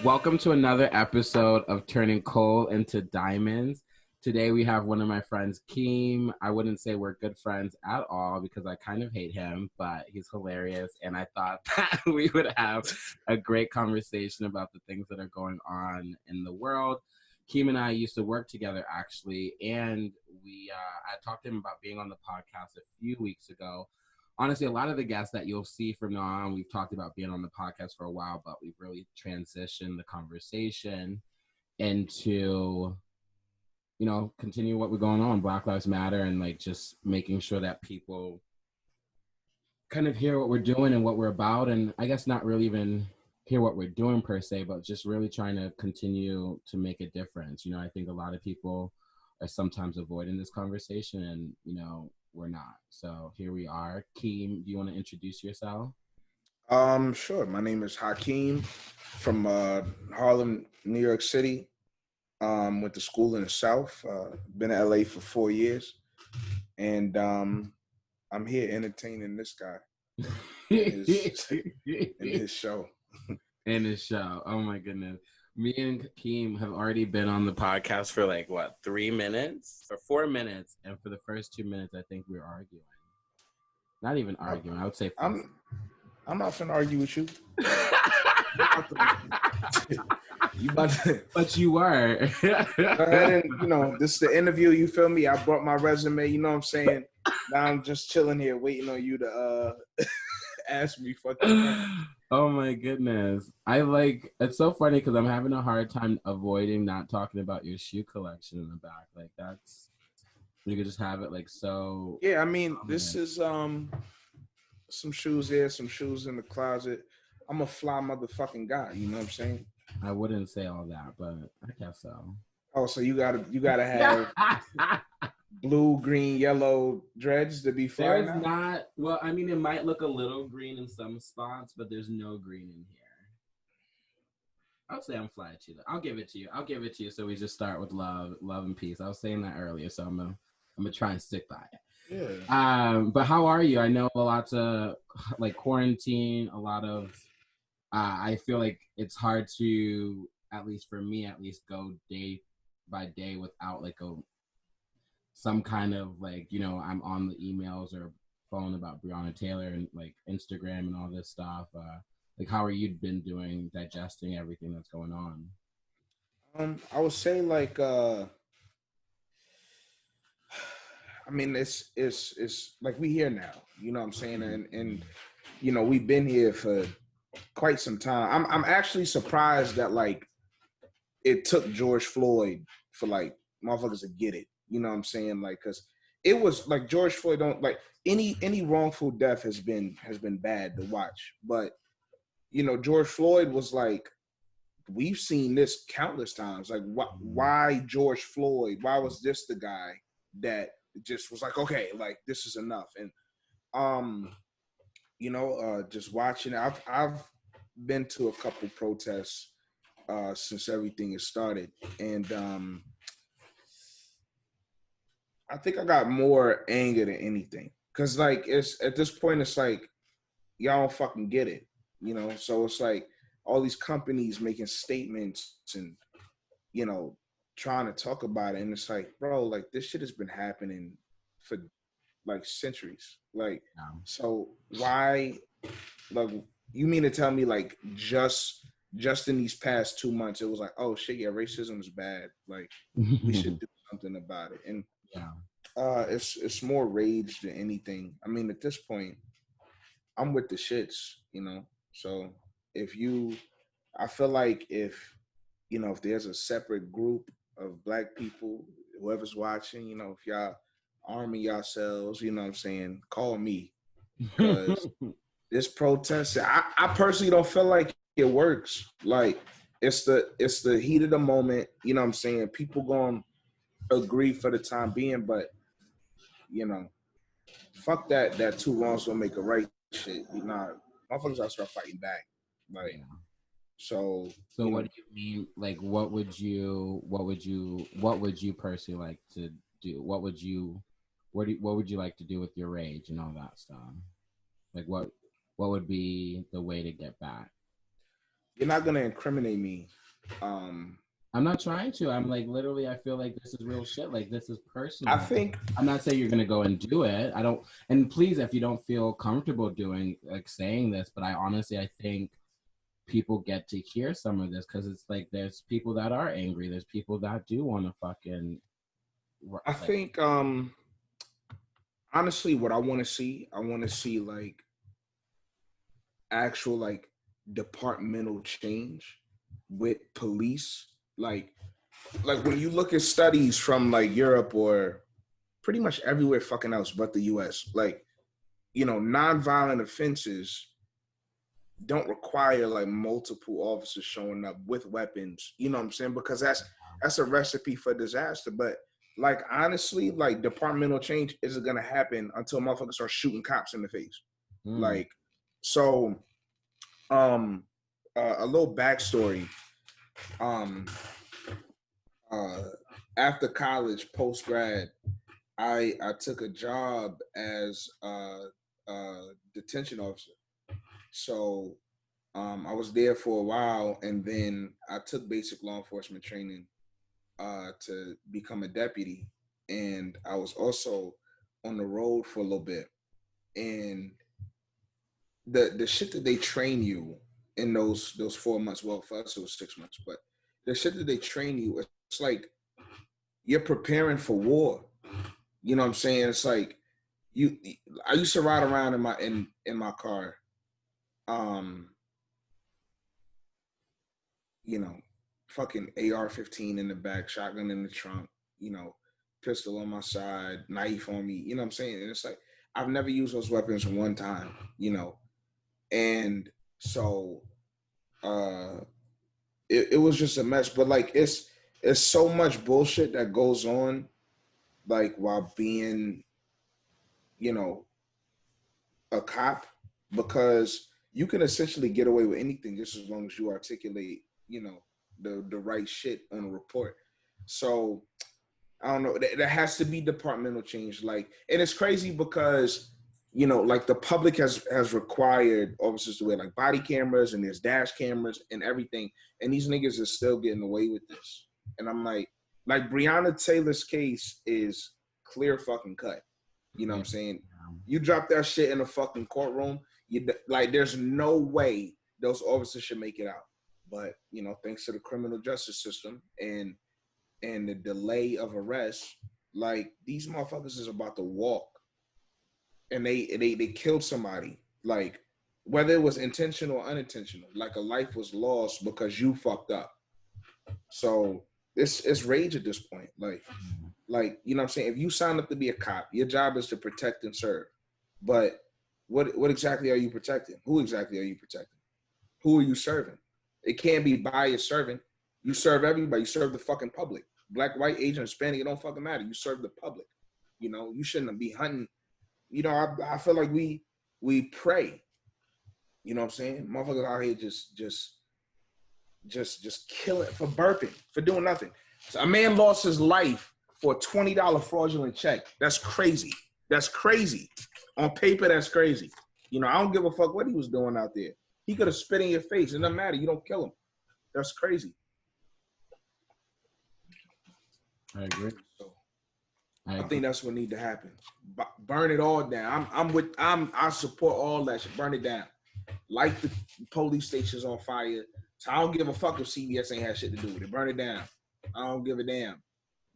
Welcome to another episode of Turning Coal into Diamonds. Today we have one of my friends, Keem. I wouldn't say we're good friends at all because I kind of hate him, but he's hilarious. And I thought that we would have a great conversation about the things that are going on in the world. Keem and I used to work together actually, and I talked to him about being on the podcast a few weeks ago. Honestly, a lot of the guests that you'll see from now on, we've talked about being on the podcast for a while, but we've really transitioned the conversation into, continue what we're going on, Black Lives Matter, and like just making sure that people kind of hear what we're doing and what we're about. And I guess not really even hear what we're doing per se, but just really trying to continue to make a difference. I think a lot of people are sometimes avoiding this conversation and, we're not. So here we are. Keem, do you want to introduce yourself? Sure. My name is Hakeem from Harlem, New York City. Went to school in the South. Been in LA for 4 years, and I'm here entertaining this guy in his in his show. In his show. Oh my goodness. Me and Keem have already been on the podcast for like what, 3 minutes or 4 minutes, and for the first 2 minutes, I think we were arguing. Not even arguing. I would say. I'm not gonna argue with you. You about to, But you were. go ahead and this is the interview. You feel me? I brought my resume. You know what I'm saying? Now I'm just chilling here, waiting on you to ask me fucking. Oh my goodness. It's so funny because I'm having a hard time avoiding not talking about your shoe collection in the back. Like that's, you could just have it like so. Yeah, I mean, this is some shoes here, some shoes in the closet. I'm a fly motherfucking guy, you know what I'm saying? I wouldn't say all that, but I guess so. Oh, so you gotta have blue, green, yellow dreads to be fly. There's now? not, well, I mean, it might look a little green in some spots, but there's no green in here. I'll say I'm fly to you. I'll give it to you. I'll give it to you. So we just start with love and peace. I was saying that earlier, so I'm gonna try and stick by it. Yeah. But how are you? I know a lot of like quarantine, a lot of I feel like it's hard to, at least for me, at least go day by day without like some kind of like, I'm on the emails or phone about Breonna Taylor and like Instagram and all this stuff. Like, how are you been doing digesting everything that's going on? I would say like I mean it's like we here now, you know what I'm saying? And we've been here for quite some time. I'm actually surprised that like it took George Floyd for like motherfuckers to get it. You know what I'm saying? Like, cause it was like George Floyd don't like any wrongful death has been bad to watch. But George Floyd was like, we've seen this countless times. Like, why George Floyd? Why was this the guy that just was like, okay, like this is enough? And just watching. I've been to a couple protests since everything has started, and I think I got more anger than anything. Cause like it's at this point, it's like y'all don't fucking get it, So it's like all these companies making statements and trying to talk about it, and it's like, bro, like this shit has been happening for like centuries. Like, so why? Like, you mean to tell me like just in these past 2 months, it was like, oh shit, yeah, racism is bad. Like, we should do something about it. And it's more rage than anything. I mean, at this point, I'm with the shits, So I feel like if there's a separate group of black people, whoever's watching, if y'all arming yourselves, you know what I'm saying, call me. Because this protest, I personally don't feel like it works. Like it's the heat of the moment, you know what I'm saying? People gonna agree for the time being, but fuck that two wrongs don't make a right shit. Motherfuckers gotta start fighting back. Like so what do you mean? Like, what would you personally like to do? What would you like to do with your rage and all that stuff? Like, what would be the way to get back? you're not gonna incriminate me. I'm not trying to. I'm like, literally, I feel like this is real shit. Like, this is I personal. think I'm not saying you're gonna go and do it. I don't. And please, if you don't feel comfortable doing like saying this, but I honestly, I think people get to hear some of this because it's like there's people that are angry. There's people that do want to fucking I like. think honestly, what I want to see like actual like departmental change with police. Like when you look at studies from like Europe or pretty much everywhere fucking else but the US, like, you know, nonviolent offenses don't require like multiple officers showing up with weapons. You know what I'm saying? Because that's a recipe for disaster. But like honestly, like departmental change isn't gonna happen until motherfuckers start shooting cops in the face. Mm. Like, so um a little backstory. Um uh After college, post grad, I took a job as a detention officer. So I was there for a while, and then I took basic law enforcement training to become a deputy, and I was also on the road for a little bit. And the shit that they train you in those 4 months, well, for us it was 6 months, but the shit that they train you, it's like you're preparing for war. You know what I'm saying? It's like you. I used to ride around in my car. Um, you know, fucking AR-15 in the back, shotgun in the trunk, you know, pistol on my side, knife on me, you know what I'm saying? And it's like, I've never used those weapons one time, you know? And so, uh, it was just a mess, but like, it's so much bullshit that goes on, like while being, you know, a cop, because you can essentially get away with anything just as long as you articulate, you know, the right shit on a report. So I don't know. There has to be departmental change. Like, and it's crazy because, you know, like the public has required officers to wear like body cameras, and there's dash cameras and everything, and these niggas are still getting away with this. And I'm like Breonna Taylor's case is clear fucking cut. You know what Yeah. I'm saying? You drop that shit in a fucking courtroom, you like there's no way those officers should make it out. But you know, thanks to the criminal justice system and the delay of arrest, like these motherfuckers is about to walk, and they killed somebody. Like whether it was intentional or unintentional, like a life was lost because you fucked up. So it's rage at this point. Like you know what I'm saying? If you sign up to be a cop, your job is to protect and serve. But what exactly are you protecting? Who exactly are you protecting? Who are you serving? It can't be biased serving. You serve everybody. You serve the fucking public. Black, white, Asian, Hispanic, it don't fucking matter. You serve the public. You know, you shouldn't be hunting. You know, I feel like we pray. You know what I'm saying? Motherfuckers out here just killing for burping, for doing nothing. So a man lost his life for a $20 fraudulent check. That's crazy. That's crazy. On paper, that's crazy. You know, I don't give a fuck what he was doing out there. He could have spit in your face. It doesn't matter. You don't kill him. That's crazy. I agree. So I I agree. think that's what need to happen. Burn it all down. I support all that shit. Burn it down. Light the police stations on fire. So I don't give a fuck if CBS ain't had shit to do with it. Burn it down. I don't give a damn.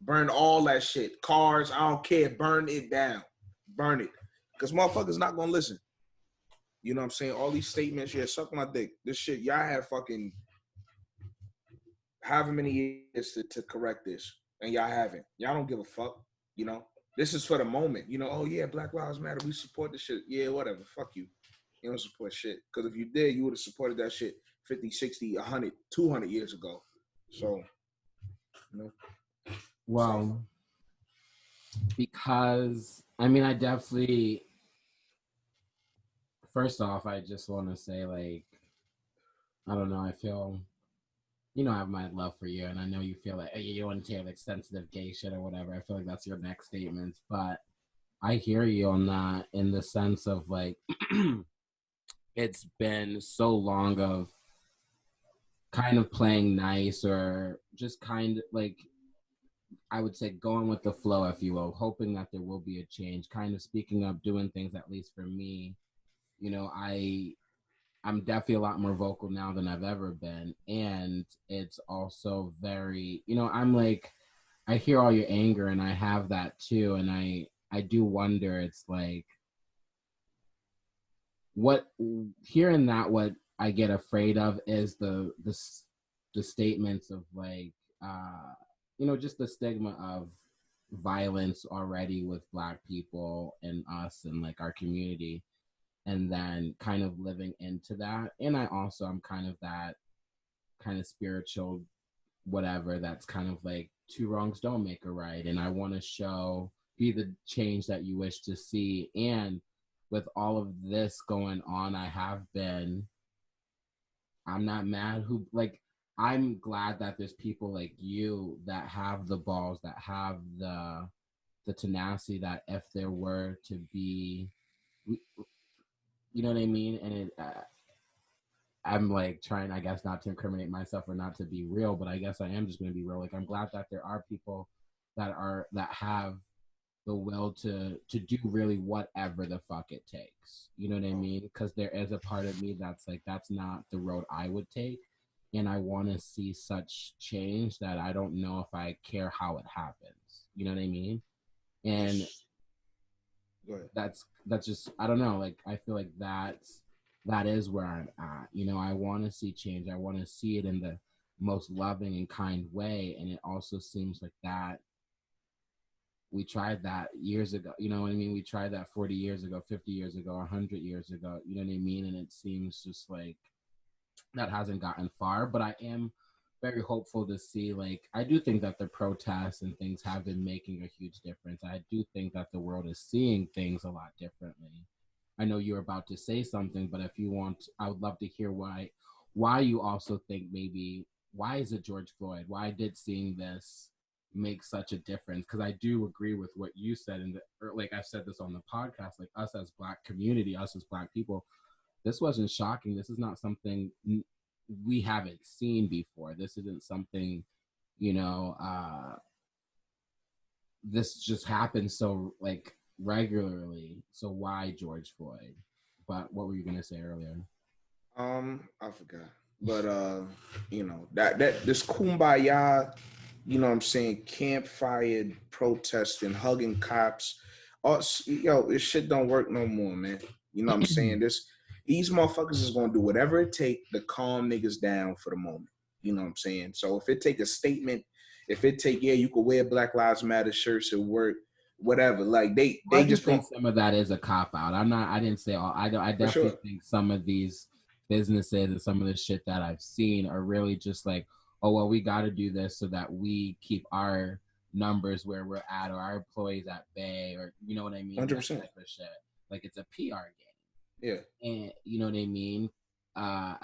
Burn all that shit. Cars, I don't care. Burn it down. Burn it. Because motherfuckers not gonna listen. You know what I'm saying? All these statements, yeah, suck my dick. This shit, y'all have fucking however many years to correct this, and y'all haven't. Y'all don't give a fuck. You know, this is for the moment. You know, oh yeah, Black Lives Matter. We support this shit. Yeah, whatever. Fuck you. You don't support shit. Because if you did, you would have supported that shit 50, 60, 100, 200 years ago. So, you know, so Well, because I mean, I definitely. First off, I just want to say, like, I don't know. I feel, I have my love for you, and I know you feel like you want to hear like sensitive gay shit or whatever. I feel like that's your next statement, but I hear you on that in the sense of like, it's been so long of kind of playing nice or just kind of like, I would say going with the flow, if you will, hoping that there will be a change, kind of speaking up, doing things, at least for me. You know, I'm definitely a lot more vocal now than I've ever been. And it's also very, you know, I'm like, I hear all your anger and I have that too. And I do wonder, it's like, what hearing that, what I get afraid of is the statements of like, you know, just the stigma of violence already with Black people and us and like our community, and then kind of living into that. And I also, I'm kind of that kind of spiritual whatever that's kind of like two wrongs don't make a right, and I want to show, be the change that you wish to see. And with all of this going on, I'm not mad who, like, I'm glad that there's people like you that have the balls, that have the tenacity, that if there were to be, you know what I mean. And I'm like trying, I guess, not to incriminate myself or not to be real, but I guess I am just going to be real. Like, I'm glad that there are people that have the will to do really whatever the fuck it takes. You know what I mean? Because there is a part of me that's like, that's not the road I would take, and I want to see such change that I don't know if I care how it happens. You know what I mean? And that's just, I don't know. Like, I feel like that is where I'm at. You know, I want to see change. I want to see it in the most loving and kind way. And it also seems like that we tried that years ago. You know what I mean? We tried that 40 years ago, 50 years ago, 100 years ago. You know what I mean? And it seems just like that hasn't gotten far. But I am very hopeful to see, like, I do think that the protests and things have been making a huge difference. I do think that the world is seeing things a lot differently. I know you're about to say something, but if you want, I would love to hear why you also think, maybe, why is it George Floyd? Why did seeing this make such a difference? Because I do agree with what you said, and like I've said this on the podcast, like, us as Black community, us as Black people, this wasn't shocking. This is not something we haven't seen before. This isn't something, you know, this just happens so like regularly. So why George Floyd? But what were you gonna say earlier? I forgot. But you know, that this kumbaya, you know what I'm saying, campfire protesting, hugging cops. Yo, this shit don't work no more, man. You know what I'm saying? These motherfuckers is gonna do whatever it take to calm niggas down for the moment. You know what I'm saying? So if it take a statement, if it take, yeah, you could wear Black Lives Matter shirts at work, whatever. Like I they do just think gonna, some of that is a cop out. I didn't say all. I for definitely sure. think some of these businesses and some of the shit that I've seen are really just like, oh well, we got to do this so that we keep our numbers where we're at, or our employees at bay, or you know what I mean, that 100%. type of shit. Like, it's a PR Yeah. game, and you know what I mean.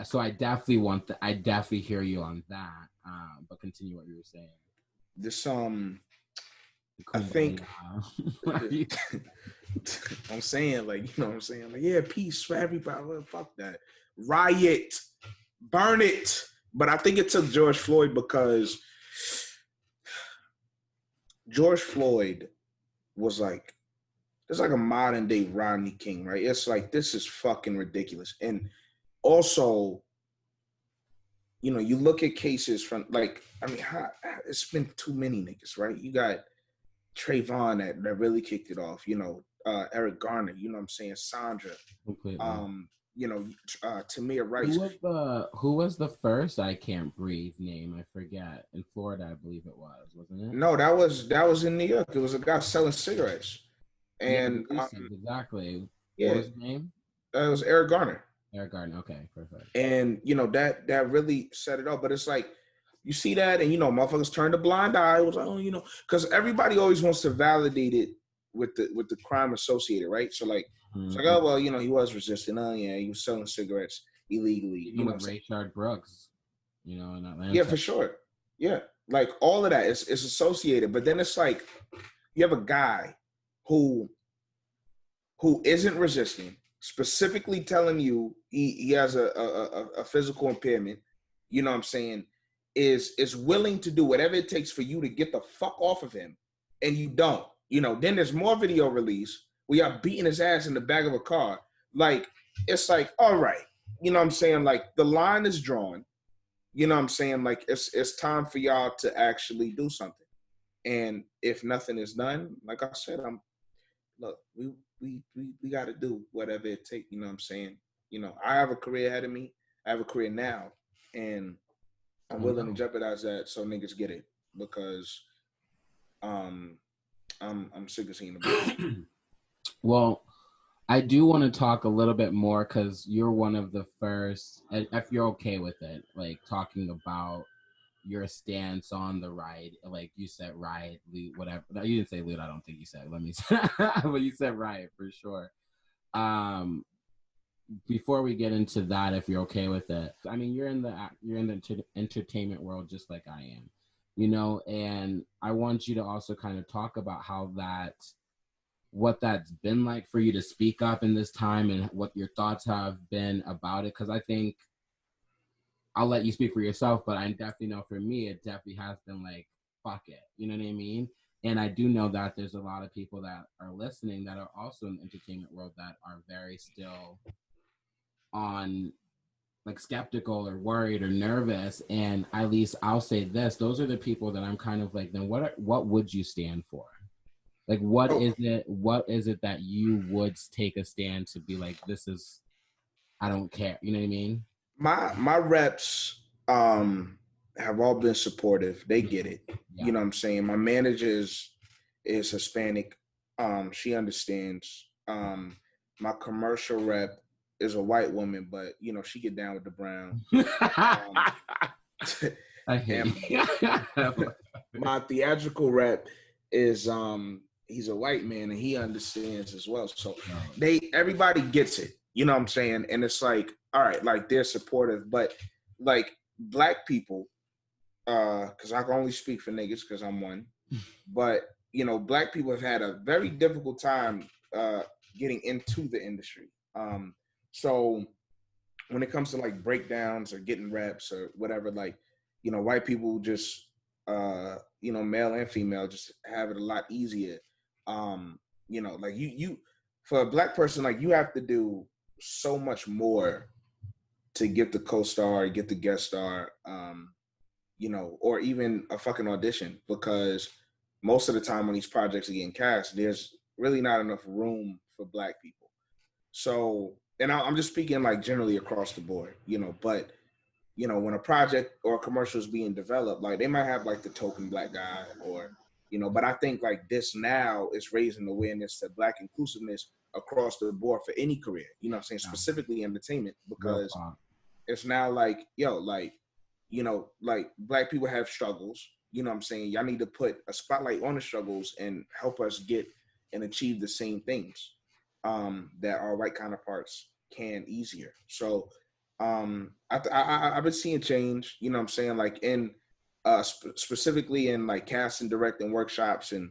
So I definitely I definitely hear you on that. But continue what you were saying. This The I think kumbaya. I'm saying, like, you know what I'm saying? Like, yeah, peace for everybody. Well, fuck that. Riot. Burn it. But I think it took George Floyd because George Floyd was like, it's like a modern day Rodney King, right? It's like, this is fucking ridiculous. And also, you know, you look at cases from, like, I mean, it's been too many niggas, right? You got Trayvon that really kicked it off, you know, Eric Garner, you know what I'm saying, Sandra, Completely. you know, Tamir Who Rice. was the first I Can't Breathe name? I forget. In Florida, I believe it was, wasn't it? No, that was in New York. It was a guy selling cigarettes, Yeah, and Lucy's, exactly. What yeah, was his name? it was Eric Garner, Eric Gardner. Okay, perfect. and you know that really set it up. But it's like, you see that, and you know, motherfuckers turned a blind eye. It was like, oh, you know, because everybody always wants to validate it with the crime associated, right? So like, it's like, Mm-hmm. oh well, you know, he was resisting. Oh yeah, he was selling cigarettes illegally. You Even know what I'm with saying? Rayshard Brooks, you know, in Yeah, Atlanta. for sure. Yeah, like all of that is associated. But then it's like, you have a guy who isn't resisting, specifically telling you he has a physical impairment. you know what I'm saying, is willing to do whatever it takes for you to get the fuck off of him, and you don't, then there's more video release where y'all beating his ass in the back of a car. Like, it's like, all right, you know what I'm saying? Like, the line is drawn, you know what I'm saying? Like, it's time for y'all to actually do something. And if nothing is done, like I said, look, we got to do whatever it takes. You know what I'm saying? I have a career ahead of me. I have a career now, and I'm willing to jeopardize that so niggas get it, because I'm sick of seeing the Well, I do want to talk a little bit more, because you're one of the first, if you're okay with it, like talking about your stance on the riot. Like you said, riot, loot, whatever. No, you didn't say loot. I don't think you said. Let me say, but you said riot for sure. Before we get into that, if you're okay with it, I mean, you're in the entertainment world just like I am, and I want you to also kind of talk about what that's been like for you to speak up in this time, and what your thoughts have been about it. Because I think, I'll let you speak for yourself, but I definitely know for me, it definitely has been like, fuck it. You know what I mean? And I do know that there's a lot of people that are listening that are also in the entertainment world that are very still on, like, skeptical or worried or nervous. And at least I'll say this: those are the people that I'm kind of like, then what would you stand for? Like, what is it that you would take a stand to be like, this is, I don't care. You know what I mean? My reps have all been supportive. They get it. Yeah. You know what I'm saying? My manager is Hispanic. She understands. My commercial rep is a white woman, but she get down with the brown. I hate my theatrical rep is he's a white man, and he understands as well. So everybody gets it. You know what I'm saying? And it's like, all right, like, they're supportive, but like, black people, because I can only speak for niggas because I'm one, but black people have had a very difficult time getting into the industry. So when it comes to like breakdowns or getting reps or whatever, like, white people just male and female just have it a lot easier. Like, you for a black person, like, you have to do so much more to get the co-star, get the guest star, or even a fucking audition, because most of the time when these projects are getting cast, there's really not enough room for black people. So, and I'm just speaking like generally across the board, but when a project or a commercial is being developed, like, they might have like the token black guy, or but I think like this now is raising awareness to black inclusiveness across the board for any career, what I'm saying, specifically entertainment, because it's now like, like, like, black people have struggles, what I'm saying, y'all need to put a spotlight on the struggles and help us get and achieve the same things that our white counterparts can easier. So I've been seeing change, what I'm saying, like, in specifically in like casting, directing workshops and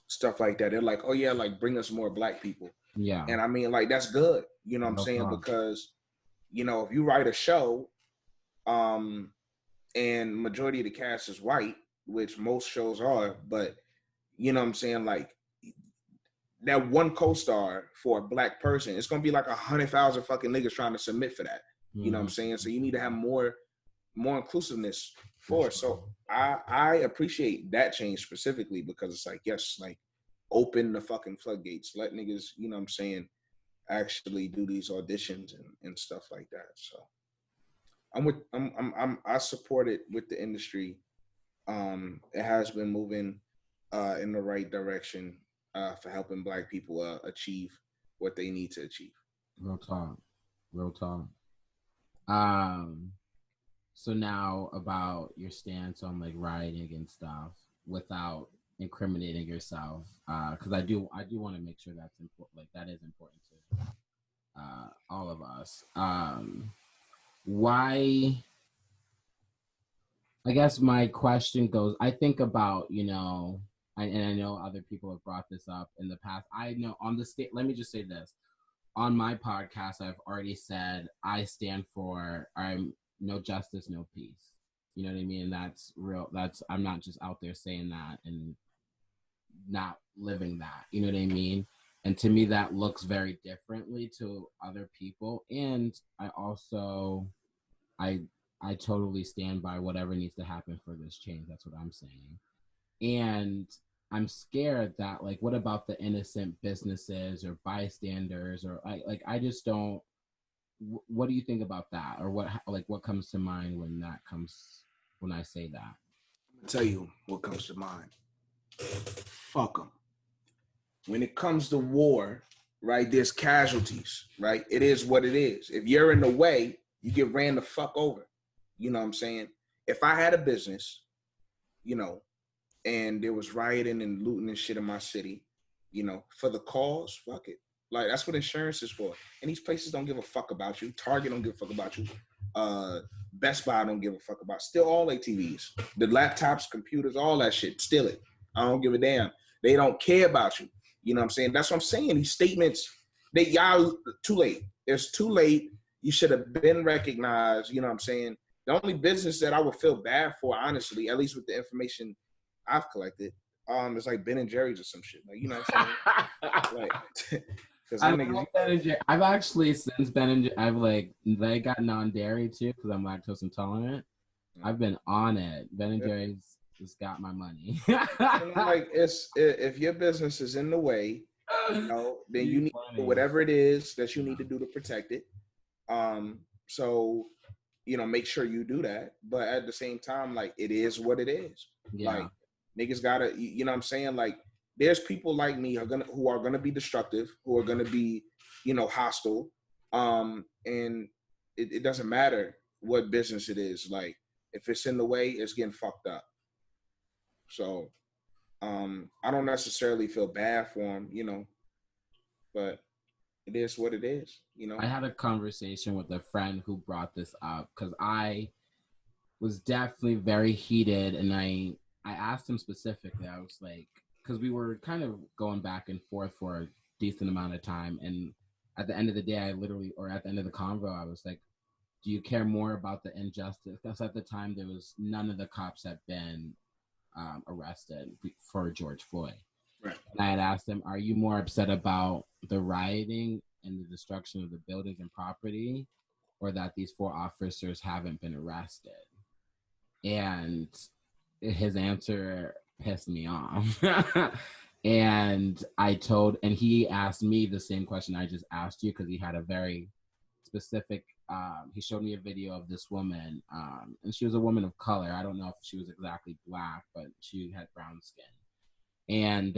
stuff like that. They're like, oh yeah, like, bring us more black people. Yeah. And I mean, like, that's good, what I'm saying, because if you write a show and majority of the cast is white, which most shows are, but what I'm saying, like, that one co-star for a black person, it's gonna be like 100,000 fucking niggas trying to submit for that. You know what I'm saying? So you need to have more inclusiveness for it. So I appreciate that change specifically, because it's like, yes, like, open the fucking floodgates, let niggas, what I'm saying, actually do these auditions and stuff like that. So I support it with the industry. It has been moving in the right direction for helping black people achieve what they need to achieve. Real talk. So now about your stance on like rioting and stuff without incriminating yourself, because I do want to make sure that's important. Like, that is important to all of us. Why? I guess my question goes, I think about, and I know other people have brought this up in the past. I know on the state, let me just say this. On my podcast, I've already said I'm no justice, no peace. You know what I mean? And that's real. That's, I'm not just out there saying that and not living that. You know what I mean? And to me, that looks very differently to other people. And I also, I, I totally stand by whatever needs to happen for this change. That's what I'm saying. And I'm scared that, like, what about the innocent businesses or bystanders, or I just don't. What do you think about that, or what comes to mind when I say that? I'm gonna tell you what comes to mind. Fuck them. When it comes to war, right, there's casualties, right? It is what it is. If you're in the way, you get ran the fuck over. You know what I'm saying? If I had a business, you know, and there was rioting and looting and shit in my city, for the cause, fuck it. Like, that's what insurance is for. And these places don't give a fuck about you. Target don't give a fuck about you. Best Buy don't give a fuck about. Steal all their TVs, the laptops, computers, all that shit. Steal it. I don't give a damn. They don't care about you. You know what I'm saying? That's what I'm saying. These statements, y'all too late. It's too late. You should have been recognized. You know what I'm saying? The only business that I would feel bad for, honestly, at least with the information I've collected, it's like Ben and Jerry's or some shit. Like, you know what I'm saying? Like, because I them love niggas. Ben and Jerry. I've actually since Ben and Jerry, I've like they got non-dairy too because I'm lactose intolerant. I've been on it. Ben and Jerry's just got my money. Like, if your business is in the way, then you need to do whatever it is that you need to do to protect it. So make sure you do that. But at the same time, like, it is what it is. Yeah. Like, niggas gotta, you know what I'm saying? Like, there's people like me who are gonna be destructive, who are gonna be, hostile. And it doesn't matter what business it is. Like, if it's in the way, it's getting fucked up. So I don't necessarily feel bad for him, but it is what it is. I had a conversation with a friend who brought this up because I was definitely very heated, and I asked him specifically. I was like, because we were kind of going back and forth for a decent amount of time, and at the end of the day, or at the end of the convo, I was like, do you care more about the injustice? Because at the time, there was none of the cops had been arrested for George Floyd. Right. And I had asked him, are you more upset about the rioting and the destruction of the buildings and property, or that these 4 officers haven't been arrested? And his answer pissed me off. And he asked me the same question I just asked you, because he had a very specific, he showed me a video of this woman, and she was a woman of color. I don't know if she was exactly black, but she had brown skin. And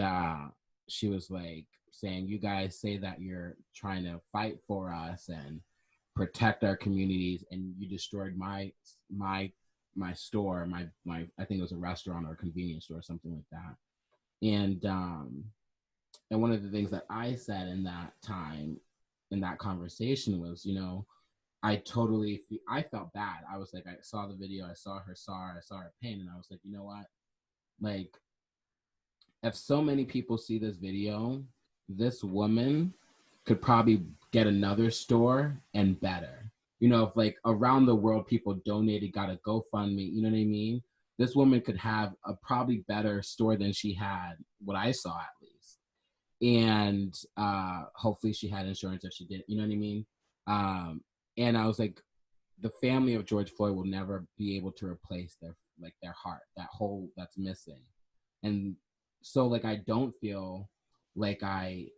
she was like saying, you guys say that you're trying to fight for us and protect our communities, and you destroyed my store, my I think it was a restaurant or a convenience store or something like that. And one of the things that I said in that time, in that conversation, was, I felt bad. I was like, I saw the video, I saw her pain, and I was like, you know what? Like, if so many people see this video, this woman could probably get another store and better. If like around the world people donated, got a GoFundMe, you know what I mean? This woman could have a probably better store than she had, what I saw at least. And hopefully she had insurance if she did, you know what I mean? And I was like, the family of George Floyd will never be able to replace their heart, that hole that's missing. And so, like, I don't feel like at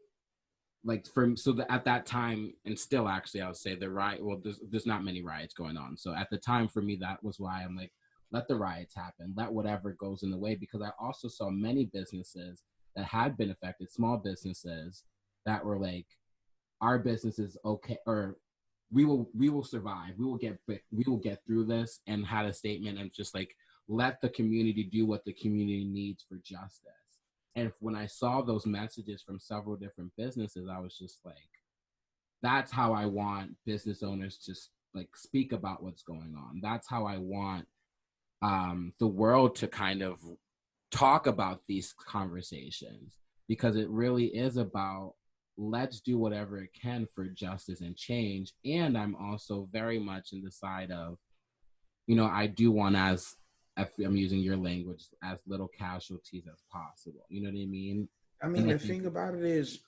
that time, and still actually I would say the riot, well, there's not many riots going on. So at the time, for me, that was why I'm like, let the riots happen, let whatever goes in the way, because I also saw many businesses that had been affected, small businesses that were like, our business is okay, or we will survive, we will get through this, and had a statement and just like, let the community do what the community needs for justice. And when I saw those messages from several different businesses, I was just like, that's how I want business owners to like speak about what's going on. That's how I want the world to kind of talk about these conversations, because it really is about, let's do whatever it can for justice and change. And I'm also very much in the side of, you know, I do want as, if I'm using your language, as little casualties as possible. You know what I mean? I mean, And I the think, thing about it is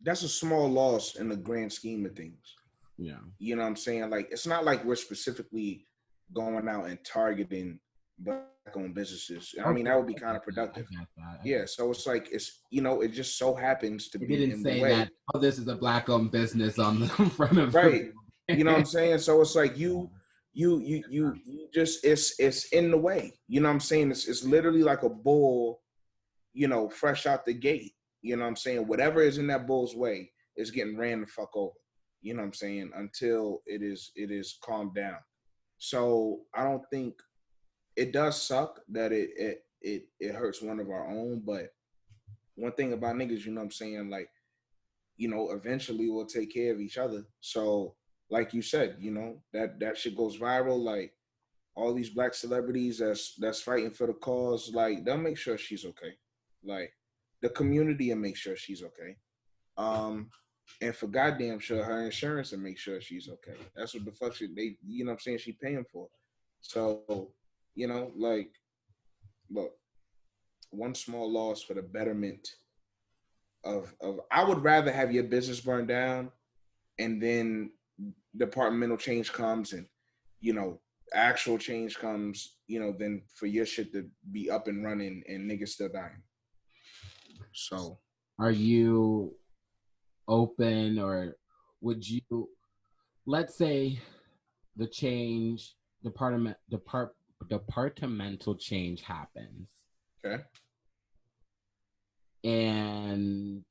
that's a small loss in the grand scheme of things. yeah. You know what I'm saying? Like, it's not like we're specifically going out and targeting black-owned businesses. I mean, Okay, that would be I get that. I counterproductive. get that. I Yeah, get so it's like it just so happens to It be didn't in the say way. that, oh, this is a black-owned business on the front of Right. You know what I'm it. saying? So it's like you just it's in the way. You know what I'm saying? It's literally like a bull, fresh out the gate. You know what I'm saying? Whatever is in that bull's way is getting ran the fuck over. You know what I'm saying? Until it is calmed down. So I don't think it does suck that it hurts one of our own, but one thing about niggas, you know what I'm saying, like, eventually we'll take care of each other. So, like you said, that shit goes viral. Like, all these black celebrities that's fighting for the cause, like, they'll make sure she's okay. Like, the community will make sure she's okay. And for goddamn sure, her insurance will make sure she's okay. That's what the fuck they, what I'm saying, she paying for. So, like, look, one small loss for the betterment of I would rather have your business burned down and then departmental change comes and actual change comes, then for your shit to be up and running and niggas still dying. So Are you open, or would you, let's say the change, departmental change happens, okay. and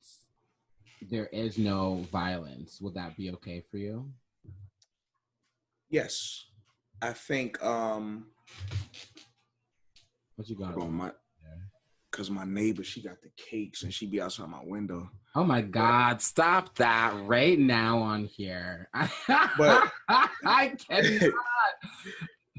there is no violence, would that be okay for you? Yes. I think What you got hold on, there? because my neighbor, she got the cakes and she be outside my window. Oh my God, stop that right now on here. But I cannot.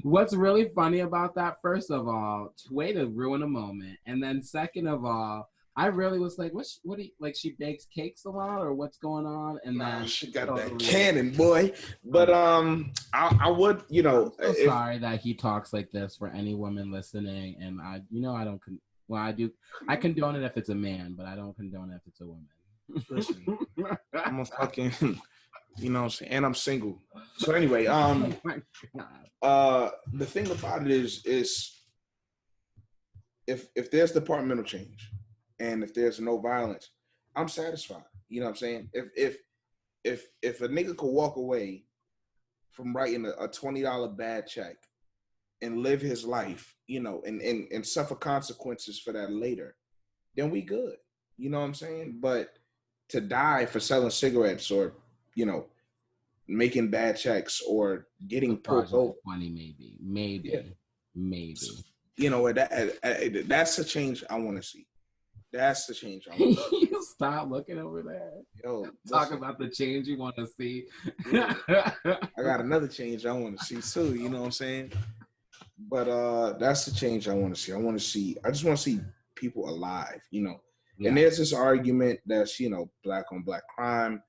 What's really funny about that, first of all, way to ruin a moment. And then second of all, I really was like, what do you, like, she bakes cakes a lot, or what's going on? And then she got totally, that cannon, boy. But I would, I'm so sorry that he talks like this for any woman listening. And I don't, well, I do, I condone it if it's a man, but I don't condone it if it's a woman. Listen, I'm a fucking, you know what I'm saying? And I'm single. So anyway, Oh my God. the thing about it is if there's departmental change and if there's no violence, I'm satisfied. You know what I'm saying? If a nigga could walk away from writing a $20 bad check and live his life, and suffer consequences for that later, then we good. You know what I'm saying? But to die for selling cigarettes or, making bad checks or getting pulled over, 20, maybe. That's the change I want to see. That's the change I want to see. You stop looking over there. Yo, Talk about the change you want to see. Yeah. I got another change I want to see too. You know what I'm saying? But that's the change I want to see. I just want to see people alive. Yeah. And there's this argument that's black on black crime.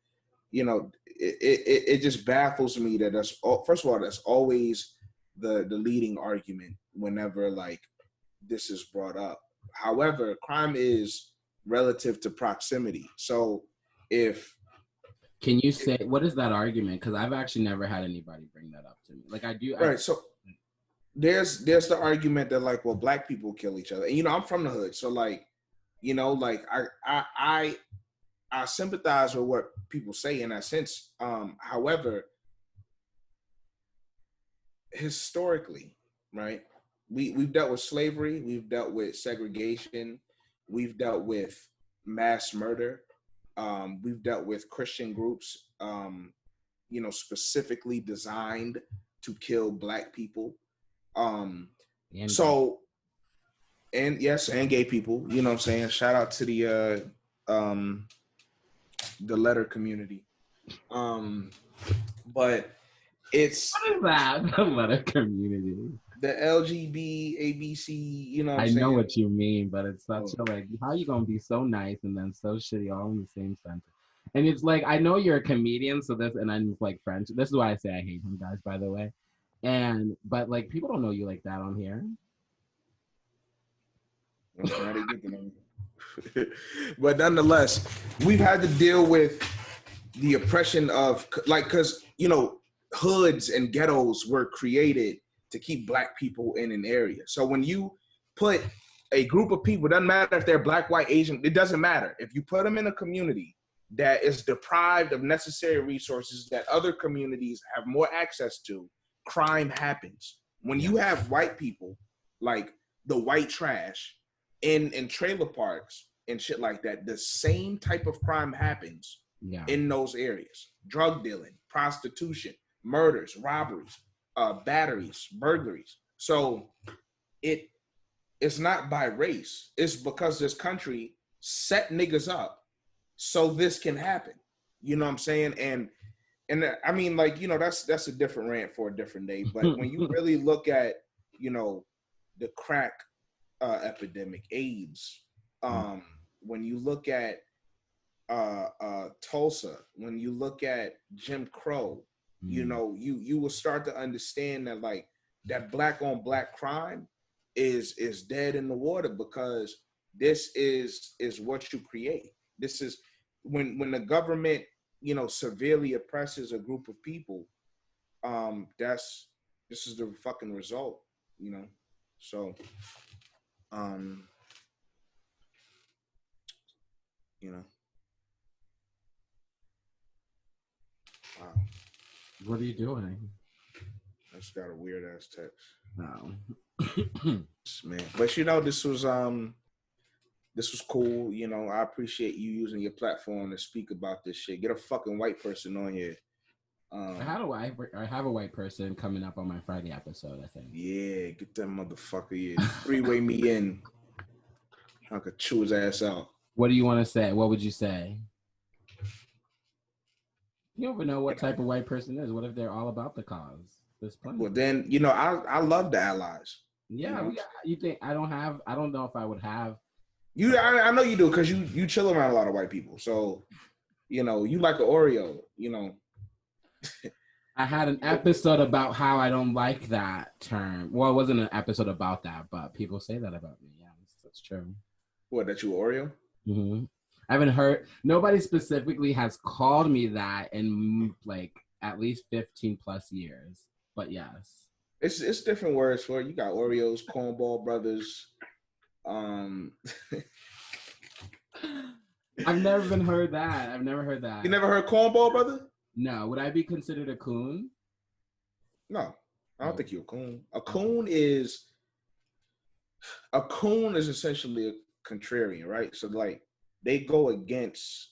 It just baffles me that first of all, that's always the leading argument whenever like this is brought up. However, crime is relative to proximity. So can you say, what is that argument? Because I've actually never had anybody bring that up to me. Like I do. Right. So there's the argument that like, well, black people kill each other. And I'm from the hood, so like, like I sympathize with what people say in that sense. However, historically, right, we've dealt with slavery, we've dealt with segregation, we've dealt with mass murder, we've dealt with Christian groups, specifically designed to kill black people. And yes, and gay people. You know what I'm saying? Shout out to the letter community. But it's what is that? The letter community. The LGB ABC, you know what I'm I saying? know what you mean, but it's such a like, how you gonna be so nice and then so shitty all in the same sentence? And it's like, I know you're a comedian, so this, and I'm like French. This is why I say I hate him, guys, by the way. But like, people don't know you like that on here. Now they get to know me. But nonetheless, we've had to deal with the oppression of, like, because, you know, hoods and ghettos were created to keep black people in an area. So when you put a group of people, doesn't matter if they're black, white, Asian, it doesn't matter. If you put them in a community that is deprived of necessary resources that other communities have more access to, crime happens. When you have white people, like the white trash, in trailer parks and shit like that, the same type of crime happens in those areas. Drug dealing, prostitution, murders, robberies, batteries, burglaries. So it's not by race. It's because this country set niggas up so this can happen. You know what I'm saying? And I mean, like, you know, that's a different rant for a different day. But when you really look at, you know, the crack epidemic, AIDS, when you look at Tulsa, when you look at Jim Crow, you know, you will start to understand that, like, that black on black crime is dead in the water, because this is what you create. This is when the government, you know, severely oppresses a group of people. This is the fucking result, you know. So, you know. Wow. What are you doing? I just got a weird ass text. No. Man. But you know, this was cool. You know, I appreciate you using your platform to speak about this shit. Get a fucking white person on here. I have a white person coming up on my Friday episode, I think. Yeah, get that motherfucker here. Three-way me in. I could chew his ass out. What do you want to say? What would you say? You never know what type of white person is. What if they're all about the cause? There's plenty. Well, then, you know, I love the allies. Yeah, you know? You think I don't know if I would have. I know you do, because you chill around a lot of white people. So, you know, you like an Oreo, you know. I had an episode about how I don't like that term. Well, it wasn't an episode about that, but people say that about me. Yeah, that's true. What, that you Oreo? Mm-hmm. I haven't heard, nobody specifically has called me that in like at least 15 plus years. But yes. It's different words for it. You got Oreos, Cornball Brothers. I've never even heard that. I've never heard that. You never heard Cornball Brother? No. Would I be considered a coon? No. I don't think you're a coon. A coon is essentially a contrarian, right? So, like, they go against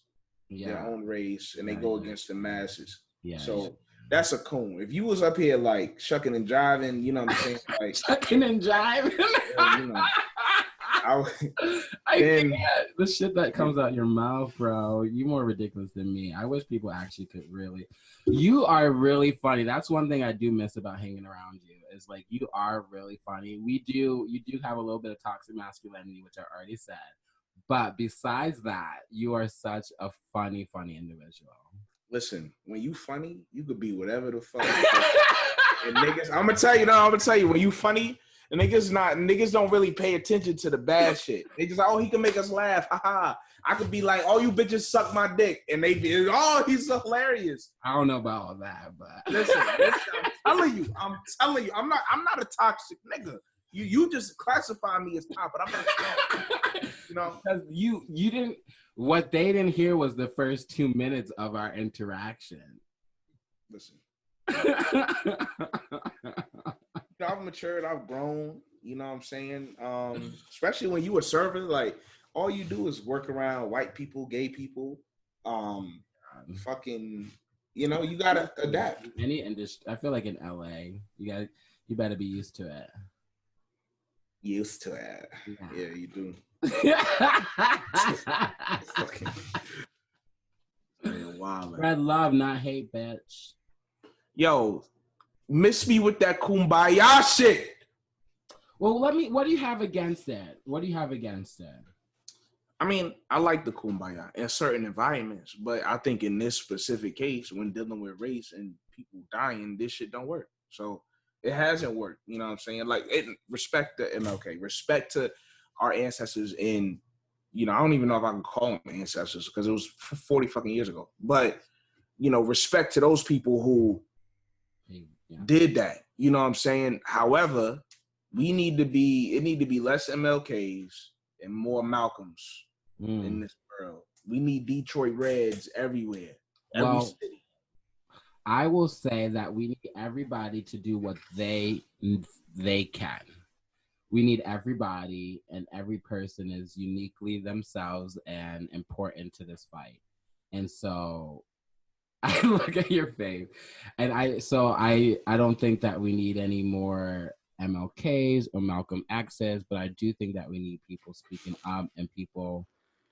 their own race, and they go against the masses. Yeah. So that's a coon. If you was up here like shucking and jiving, you know what I'm saying? Like shucking and jiving. Yeah, you know. I can't. The shit that comes out your mouth, bro. You more ridiculous than me. I wish people actually could really. You are really funny. That's one thing I do miss about hanging around you. Is like, you are really funny. You do have a little bit of toxic masculinity, which I already said. But besides that, you are such a funny individual. Listen, when you funny, you could be whatever the fuck. And niggas, I'm gonna tell you, when you funny, the niggas don't really pay attention to the bad shit. They just, he can make us laugh. Haha. I could be like, you bitches suck my dick. And they be, he's so hilarious. I don't know about all that, but listen, I'm telling you, I'm not a toxic nigga. You just classify me as top, but I'm not, you know. Because you didn't, what they didn't hear was the first 2 minutes of our interaction. Listen. I've matured, I've grown, you know what I'm saying? Especially when you a server, like, all you do is work around white people, gay people, fucking, you know, you gotta adapt. Any industry, I feel like in LA, you better be used to it. Used to it. Yeah, you do. Wow, red love, not hate, bitch. Yo, miss me with that kumbaya shit. Well, what do you have against it? What do you have against it? I mean, I like the kumbaya in certain environments, but I think in this specific case, when dealing with race and people dying, this shit don't work. So it hasn't worked. You know what I'm saying? Like, respect to MLK, respect to our ancestors in, I don't even know if I can call them ancestors because it was 40 fucking years ago. But, respect to those people who did that. You know what I'm saying? However, it need to be less MLKs and more Malcolms in this world. We need Detroit Reds everywhere. Every city. I will say that we need everybody to do what they can. We need everybody, and every person is uniquely themselves and important to this fight. And so I look at your face, and I don't think that we need any more MLKs or Malcolm X's, but I do think that we need people speaking up and people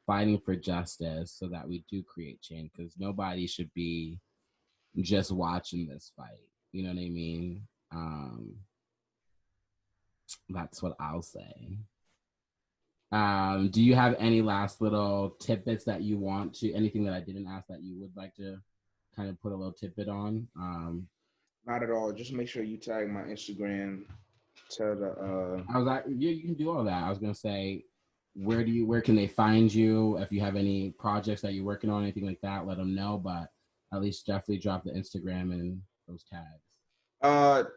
fighting for justice so that we do create change, because nobody should be just watching this fight. You know what I mean? That's what I'll say. Do you have any last little tidbits that you want to, anything that I didn't ask that you would like to kind of put a little tidbit on? Not at all. Just make sure you tag my Instagram. Tell the I was like, you can do all that. I was gonna say, where can they find you? If you have any projects that you're working on, anything like that, let them know. But at least definitely drop the Instagram and those tags. Keem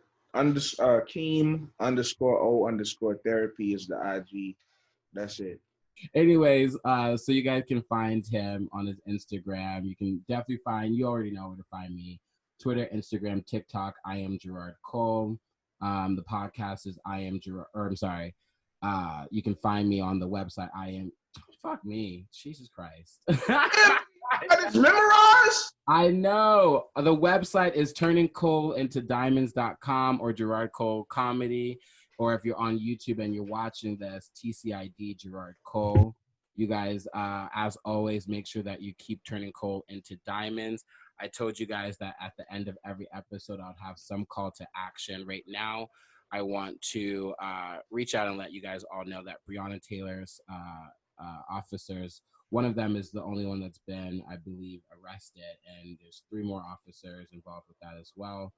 _O_therapy is the IG. That's it. Anyways, so you guys can find him on his Instagram. You can definitely find, you already know where to find me. Twitter, Instagram, TikTok, I am Gerard Cole. The podcast is I am Gerard, or I'm sorry. You can find me on the website. Fuck me. Jesus Christ. It's memorized. I know. The website is turningcoalintodiamonds.com or Gerard Cole Comedy. Or if you're on YouTube and you're watching this, TCID Gerard Cole. You guys, as always, make sure that you keep turning coal into diamonds. I told you guys that at the end of every episode, I'll have some call to action. Right now, I want to reach out and let you guys all know that Breonna Taylor's officers, one of them is the only one that's been, I believe, arrested, and there's 3 more officers involved with that as well.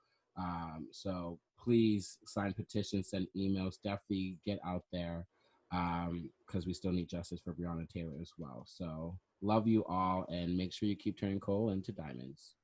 So please sign petitions, send emails, definitely get out there, because we still need justice for Breonna Taylor as well. So love you all, and make sure you keep turning coal into diamonds.